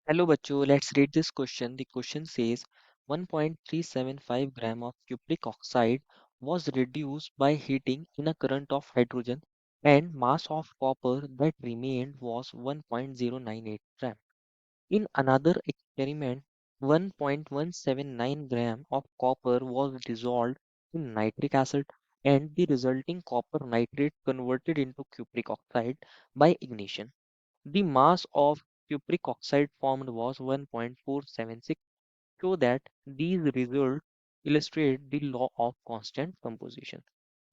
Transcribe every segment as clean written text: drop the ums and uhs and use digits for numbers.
Hello bachcho, let's read this question. The question says 1.375 gram of cupric oxide was reduced by heating in a current of hydrogen and mass of copper that remained was 1.098 gram. In another experiment, 1.179 gram of copper was dissolved in nitric acid and the resulting copper nitrate converted into cupric oxide by ignition. The mass of cupric oxide formed was 1.476, show that these results illustrate the law of constant composition.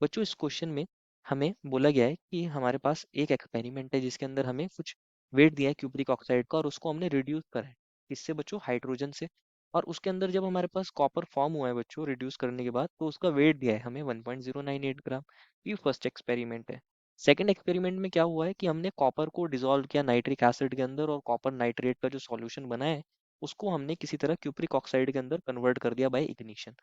बच्चों इस question में हमें बोला गया है कि हमारे पास एक एक्सपेरिमेंट है जिसके अंदर हमें कुछ वेट दिया है क्यूप्रिक ऑक्साइड का और उसको हमने रिड्यूस करा है किससे बच्चों हाइड्रोजन से। और उसके अंदर जब हमारे पास कॉपर फॉर्म हुआ है बच्चों रिड्यूस करने के बाद तो उसका वेट दिया है हमें 1.098 ग्राम। ये फर्स्ट एक्सपेरिमेंट है। सेकंड एक्सपेरिमेंट में क्या हुआ है कि हमने कॉपर को डिसॉल्व किया नाइट्रिक एसिड के अंदर और कॉपर नाइट्रेट का जो सॉल्यूशन बना है उसको हमने किसी तरह क्यूप्रिक ऑक्साइड के अंदर कन्वर्ट कर दिया बाय इग्निशन।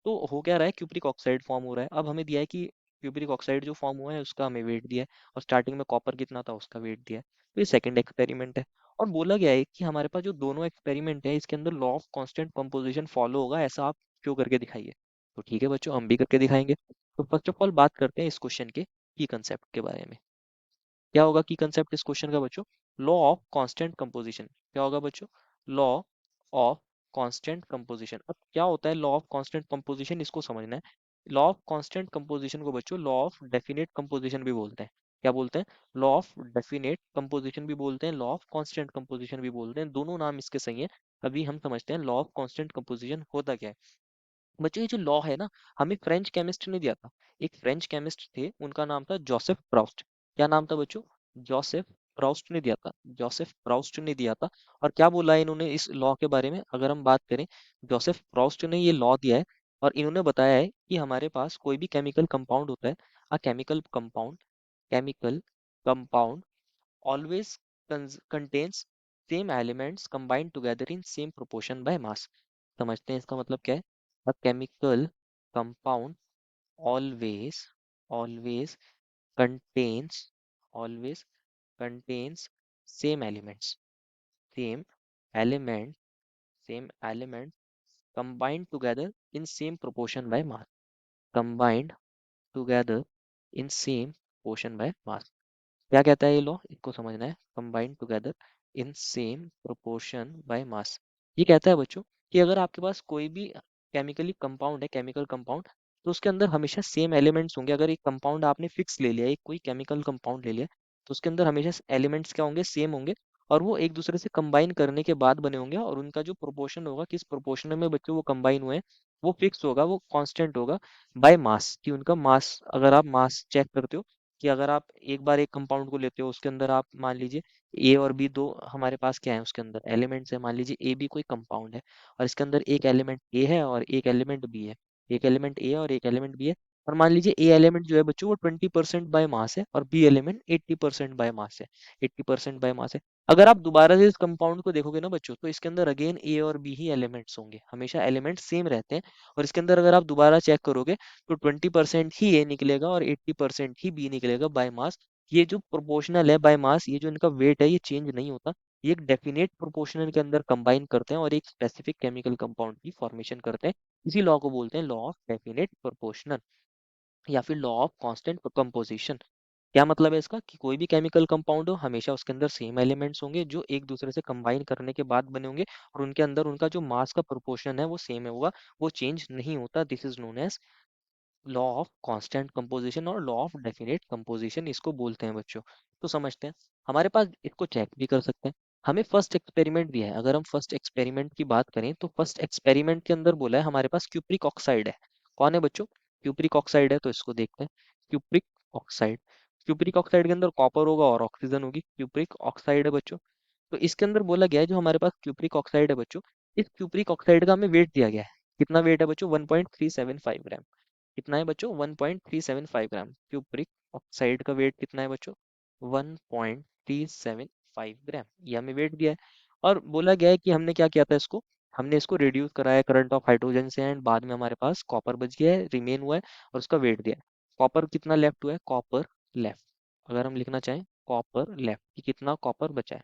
तो हो क्या रहा है क्यूप्रिक ऑक्साइड फॉर्म हो रहा है। अब हमें दिया है कि क्यूप्रिक ऑक्साइड जो फॉर्म हुआ है उसका हमें वेट दिया है और स्टार्टिंग में कॉपर कितना था उसका वेट दिया है। तो ये सेकंड एक्सपेरिमेंट है। और बोला गया है कि हमारे पास जो दोनों एक्सपेरिमेंट है इसके अंदर law of constant composition follow होगा ऐसा आप शो करके दिखाइए। तो ठीक है बच्चों हम भी करके दिखाएंगे। तो फर्स्ट ऑफ ऑल बात करते हैं इस क्वेश्चन के की कंसेप्ट के बारे में। क्या होगा की कंसेप्ट इस क्वेश्चन का बच्चों? Law of constant composition. क्या होगा बच्चों? Law of constant composition. अब क्या होता है लॉ ऑफ कांस्टेंट कंपोजिशन इसको समझना है। लॉ ऑफ कांस्टेंट कंपोजिशन को बच्चों लॉ ऑफ डेफिनेट कंपोजिशन भी बोलते हैं। क्या बोलते हैं? लॉ ऑफ डेफिनेट कंपोजिशन भी बोलते हैं, लॉ ऑफ कांस्टेंट कंपोजिशन भी बोलते हैं, दोनों नाम इसके सही है। अभी हम समझते हैं लॉ ऑफ कांस्टेंट कंपोजिशन होता क्या है। बच्चों ये जो लॉ है ना हमें फ्रेंच केमिस्ट ने दिया था। एक फ्रेंच केमिस्ट थे उनका नाम था जोसेफ प्राउस्ट। क्या नाम था बच्चों? जोसेफ प्राउस्ट ने दिया था। जोसेफ प्राउस्ट ने दिया था। और क्या बोला है इन्होंने इस लॉ के बारे में अगर हम बात करें? जोसेफ प्राउस्ट ने ये लॉ दिया है और इन्होंने बताया है कि हमारे पास कोई भी केमिकल कंपाउंड होता है, a chemical compound always contains same elements combined together in same proportion by mass। समझते हैं इसका मतलब क्या है? A chemical compound always always contains always contains same elements same element same element combined together in same proportion by mass combined together in same proportion by mass। क्या कहता है ये लॉ इसको समझना है। Combined together in same proportion by mass. ये कहता है बच्चों कि अगर आपके पास कोई भी केमिकली कंपाउंड है केमिकल कंपाउंड तो उसके अंदर हमेशा सेम एलिमेंट्स होंगे। अगर एक कंपाउंड आपने फिक्स ले लिया एक कोई केमिकल कंपाउंड ले लिया तो उसके अंदर हमेशा एलिमेंट्स क्या होंगे सेम होंगे और वो एक दूसरे से कंबाइन करने के बाद बने होंगे और उनका जो प्रोपोर्शन होगा किस प्रोपोर्शन में बच्चों वो कंबाइन हुए हैं वो फिक्स होगा वो कांस्टेंट होगा बाय मास। कि उनका मास अगर आप मास चेक करते हो कि अगर आप एक बार एक कंपाउंड को लेते हो उसके अंदर आप मान लीजिए ए और बी दो हमारे पास क्या है उसके अंदर एलिमेंट्स है। मान लीजिए ए बी कोई कंपाउंड है और इसके अंदर एक एलिमेंट ए है और एक एलिमेंट बी है। एक एलिमेंट ए और एक एलिमेंट बी है। और मान लीजिए ए एलिमेंट जो है बच्चों वो 20% बाय मास है और बी एलिमेंट 80% बाय मास है। 80% बाय मास है। अगर आप दोबारा से इस कंपाउंड को देखोगे ना बच्चों तो इसके अंदर अगेन ए और बी ही एलिमेंट्स होंगे हमेशा एलिमेंट्स सेम रहते हैं। और इसके अंदर अगर आप दोबारा चेक करोगे तो 20% ही ए निकलेगा और 80% ही बी निकलेगा बाय मास। ये जो प्रोपोर्शनल है बाय मास ये जो इनका वेट है ये चेंज नहीं होता। ये एक डेफिनेट प्रोपोर्शनल के अंदर कंबाइन करते हैं और एक स्पेसिफिक केमिकल कंपाउंड की फॉर्मेशन करते हैं। इसी लॉ को बोलते हैं लॉ ऑफ डेफिनेट प्रोपोर्शनल या फिर लॉ ऑफ कांस्टेंट कंपोजिशन। क्या मतलब है इसका? कि कोई भी केमिकल कंपाउंड हो हमेशा उसके अंदर सेम एलिमेंट्स होंगे जो एक दूसरे से कंबाइन करने के बाद बने होंगे और उनके अंदर उनका जो मास का प्रोपोर्शन है वो सेम होगा। वो चेंज नहीं होता। This is known as law of constant composition और लॉ ऑफ डेफिनेट कंपोजिशन इसको बोलते हैं बच्चों। तो समझते हैं। हमारे पास इसको चेक भी कर सकते हैं। हमें फर्स्ट एक्सपेरिमेंट दिया है। अगर हम फर्स्ट एक्सपेरिमेंट की बात करें तो फर्स्ट एक्सपेरिमेंट के अंदर बोला है हमारे पास क्यूप्रिक ऑक्साइड है। कौन है बच्चों? क्यूप्रिक ऑक्साइड है तो इसको देखते हैं। Cupric oxide. क्यूप्रिक ऑक्साइड के अंदर कॉपर होगा और ऑक्सीजन होगी। क्यूप्रिक ऑक्साइड है बच्चों। तो इसके अंदर बोला गया है जो हमारे पास क्यूप्रिक ऑक्साइड है बच्चों इस क्यूप्रिक ऑक्साइड का हमें वेट दिया गया है। कितना वेट है बच्चों? 1.375 ग्राम। कितना है बच्चों? 1.375 ग्राम। क्यूप्रिक ऑक्साइड का वेट कितना है बच्चों? 1.375 ग्राम। ये हमें वेट दिया है। और बोला गया है कि हमने क्या किया था इसको? हमने इसको रिड्यूस कराया करंट ऑफ हाइड्रोजन से एंड बाद में हमारे पास कॉपर बच गया है रिमेन हुआ है और उसका वेट दिया है। कॉपर कितना लेफ्ट हुआ है? Copper left. अगर हम लिखना चाहें कॉपर लेफ्ट कि कितना कॉपर बचा है।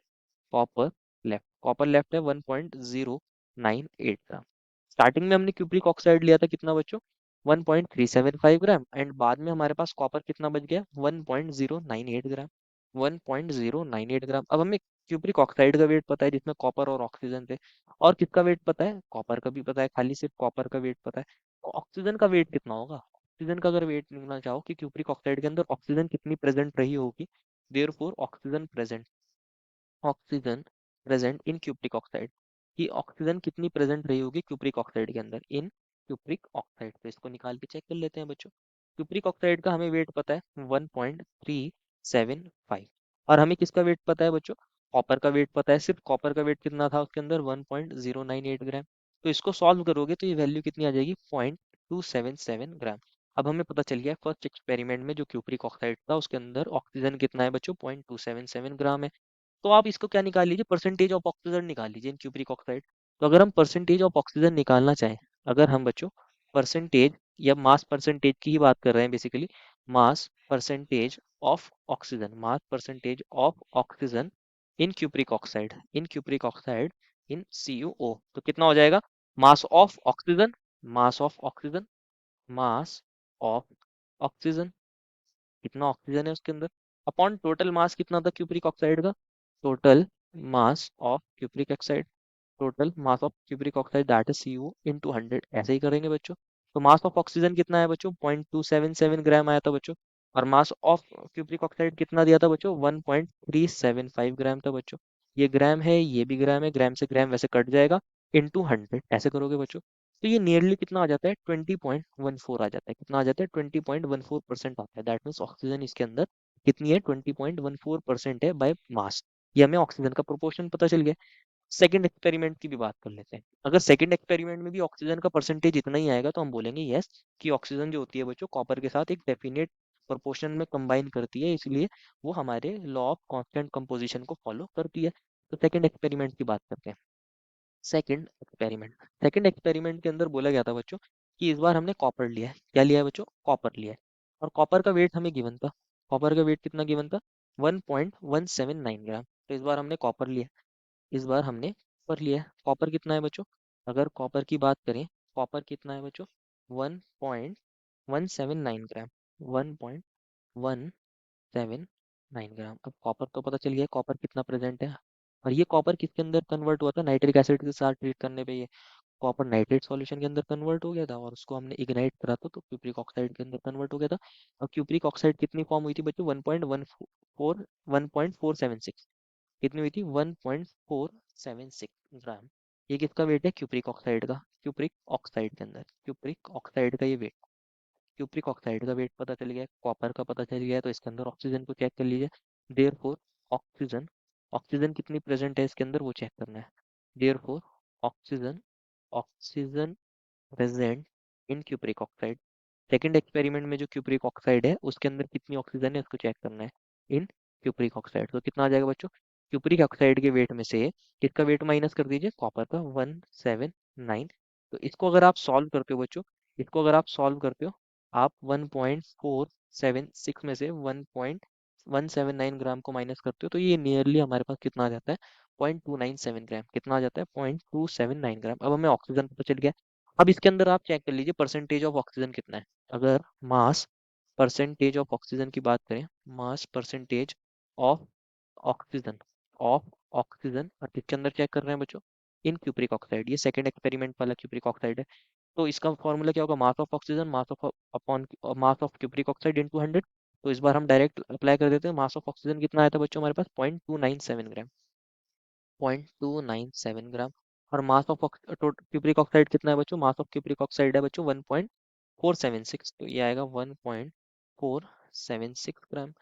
Copper left. कॉपर लेफ्ट है 1.098 ग्राम। स्टार्टिंग में हमने क्यूप्रिक ऑक्साइड लिया था कितना बच्चों, 1.375 ग्राम, एंड बाद में हमारे पास कॉपर कितना बच गया, 1.098 ग्राम। 1.098 ग्राम। अब हमें क्यूप्रिक ऑक्साइड का वेट पता है जिसमें कॉपर और ऑक्सीजन थे, और किसका वेट पता है, कॉपर का भी पता है, खाली सिर्फ कॉपर का वेट पता है। तो ऑक्सीजन का वेट कितना होगा, ऑक्सीजन का अगर वेट निकालना चाहो कि क्यूप्रिक ऑक्साइड के अंदर ऑक्सीजन कितनी प्रेजेंट रही होगी, therefore oxygen present in cupric oxide, कि ऑक्सीजन कितनी प्रेजेंट रही होगी क्यूप्रिक ऑक्साइड के अंदर इन क्यूप्रिक ऑक्साइड। तो इसको निकाल के चेक कर लेते हैं बच्चों। क्यूप्रिक ऑक्साइड का हमें वेट पता है 1.375, और हमें किसका वेट पता है बच्चों, कॉपर का वेट पता है। सिर्फ कॉपर का वेट कितना था उसके अंदर, 1.098 ग्राम। तो इसको सॉल्व करोगे तो ये वैल्यू कितनी आ जाएगी, 0.277 ग्राम। अब हमें पता चल गया फर्स्ट एक्सपेरिमेंट में जो क्यूप्रिक ऑक्साइड था उसके अंदर ऑक्सीजन कितना है बच्चों, 0.277 ग्राम है। तो आप इसको क्या निकाल लीजिए, परसेंटेज ऑफ ऑक्सीजन निकाल लीजिए इन क्यूप्रिक ऑक्साइड। तो अगर हम परसेंटेज ऑफ ऑक्सीजन निकालना चाहें, अगर हम बच्चों परसेंटेज या मास परसेंटेज की ही बात कर रहे हैं basically, mass percentage of oxygen, mass percentage of oxygen in cupric oxide in CuO, तो कितना हो जाएगा, mass of oxygen, mass of oxygen, mass of oxygen, कितना ऑक्सीजन है उसके अंदर, अपॉन टोटल मास कितना था क्यूप्रिक ऑक्साइड का, total mass of cupric oxide, total mass of cupric oxide that is CuO into 100, ऐसे ही करेंगे बच्चों। तो मास ऑफ ऑक्सीजन कितना है बच्चों, 0.277 ग्राम आया था बच्चों, और मास ऑफ क्यूप्रिक ऑक्साइड कितना दिया था बच्चों, 1.375 ग्राम था बच्चों। ये ग्राम है, ये भी ग्राम है, ग्राम से ग्राम वैसे कट जाएगा, इनटू 100 ऐसे करोगे बच्चों। तो ये नियरली कितना आ जाता है, 20.14 आ जाता है, कितना आ जाता है, 20.14% आता है। दैट मीन्स ऑक्सीजन इसके अंदर कितनी है, 20.14% है बाय मास। ये हमें ऑक्सीजन का प्रोपोर्शन पता चल गया। सेकंड एक्सपेरिमेंट की भी बात कर लेते हैं। अगर सेकंड एक्सपेरिमेंट में भी ऑक्सीजन का परसेंटेज इतना ही आएगा तो हम बोलेंगे यस, कि ऑक्सीजन जो होती है बच्चों कॉपर के साथ एक डेफिनेट प्रोपोर्शन में कंबाइन करती है, इसलिए वो हमारे लॉ ऑफ कांस्टेंट कंपोजिशन को फॉलो करती है। तो सेकंड एक्सपेरिमेंट की बात करते हैं। सेकंड एक्सपेरिमेंट के अंदर बोला गया था बच्चों कि इस बार हमने कॉपर लिया है, क्या लिया है बच्चों, कॉपर लिया है, और कॉपर का वेट हमें गिवन था, कॉपर का वेट कितना गिवन था, 1.179 ग्राम। तो इस बार हमने कॉपर लिया, इस बार हमने कॉपर लिया है। कॉपर कितना है बच्चों, अगर कॉपर की बात करें, कॉपर कितना है बच्चों, 1.179 ग्राम, 1.179 ग्राम। अब कॉपर तो पता चल गया कॉपर कितना प्रेजेंट है, और ये कॉपर किसके अंदर कन्वर्ट हुआ था, नाइट्रिक एसिड के साथ ट्रीट करने पे ये कॉपर नाइट्रेट सॉल्यूशन के अंदर कन्वर्ट हो गया था, और उसको हमने इग्नाइट करा था तो क्यूप्रिक ऑक्साइड के अंदर कन्वर्ट हो गया था। और क्यूप्रिक ऑक्साइड कितनी फॉर्म हुई थी बच्चों, 1.146, कितनी हुई थी, 1.476 ग्राम। ये किसका वेट है, क्यूप्रिक ऑक्साइड का, क्यूप्रिक ऑक्साइड के अंदर, क्यूप्रिक ऑक्साइड का ये वेट, क्यूप्रिक ऑक्साइड का वेट पता चल गया, कॉपर का पता चल गया, तो इसके अंदर ऑक्सीजन को चेक कर लीजिए। देयरफॉर ऑक्सीजन, ऑक्सीजन कितनी प्रेजेंट है इसके अंदर वो चेक करना है। Therefore oxygen, oxygen present in cupric oxide. Second experiment में जो क्यूप्रिक ऑक्साइड है उसके अंदर कितनी ऑक्सीजन है उसको चेक करना है इन क्यूप्रिक ऑक्साइड। तो कितना आ जाएगा बच्चों, क्यूप्रिक ऑक्साइड के वेट में से किसका वेट माइनस कर दीजिए, कॉपर का, 179। तो इसको अगर आप सॉल्व करते हो बच्चों, इसको अगर आप सॉल्व करते हो, आप 1.476 में से 1.179 ग्राम को माइनस करते हो, तो ये नियरली हमारे पास कितना आ जाता है, 0.297 ग्राम, कितना आ जाता है, 0.279 ग्राम। अब हमें ऑक्सीजन पता चल गया। अब इसके अंदर आप चेक कर लीजिए परसेंटेज ऑफ ऑक्सीजन कितना है। अगर मास परसेंटेज ऑफ ऑक्सीजन की बात करें, mass percentage of oxygen, of oxygen, और किसके अंदर चेक कर रहे हैं बच्चों, इन क्यूप्रिक ऑक्साइड, ये सेकंड एक्सपेरिमेंट वाला क्यूप्रिक ऑक्साइड है। तो इसका फॉर्मूला क्या होगा, mass of oxygen, mass of upon mass of cupric oxide into 100। तो इस बार हम डायरेक्ट अप्लाई कर देते हैं, मास ऑफ ऑक्सीजन कितना आया था बच्चों हमारे पास, 0.297 ग्राम, 0.297 ग्राम। और मास ऑफ क्यूप्रिक ऑक्साइड कितना है बच्चों, मास ऑफ क्यूप्रिक ऑक्साइड है बच्चों 1.476, तो ये आएगा 1.476 ग्राम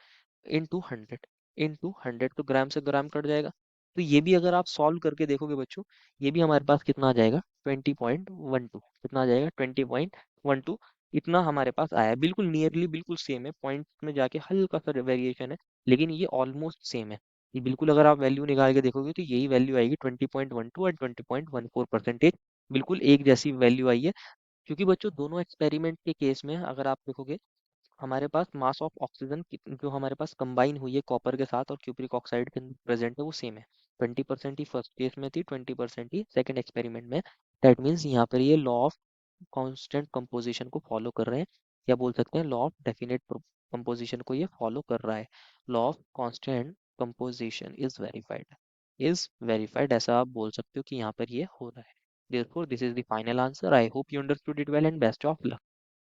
इंटू 100, तो ग्राम से ग्राम कट जाएगा। तो ये भी अगर आप सॉल्व करके देखोगे बच्चों, ये भी हमारे पास कितना आ जाएगा, 20.12, कितना आ जाएगा, 20.12। इतना हमारे पास आया है, बिल्कुल नियरली बिल्कुल सेम है, पॉइंट में जाके हल्का सा वेरिएशन है, लेकिन ये ऑलमोस्ट सेम है। ये बिल्कुल अगर आप वैल्यू निकाल के देखोगे तो यही वैल्यू आएगी, 20.12 और 20.14%, बिल्कुल एक जैसी वैल्यू आई है। क्योंकि बच्चों दोनों एक्सपेरिमेंट के केस में अगर आप देखोगे, हमारे पास मास ऑफ ऑक्सीजन जो हमारे पास कंबाइन हुई है कॉपर के साथ और क्यूप्रिक ऑक्साइड के अंदर प्रेजेंट है वो सेम है। 20% ही फर्स्ट केस में थी, 20% ही सेकंड एक्सपेरिमेंट में। दैट मीन्स यहाँ पर ये लॉ ऑफ कांस्टेंट कंपोजिशन को फॉलो कर रहे हैं, या बोल सकते हैं लॉ ऑफ डेफिनेट कंपोजिशन को ये फॉलो कर रहा है। Law of constant composition is verified, ऐसा आप बोल सकते हो कि यहाँ पर ये हो रहा है। Therefore, this is the final answer. I hope you understood it well and best of luck.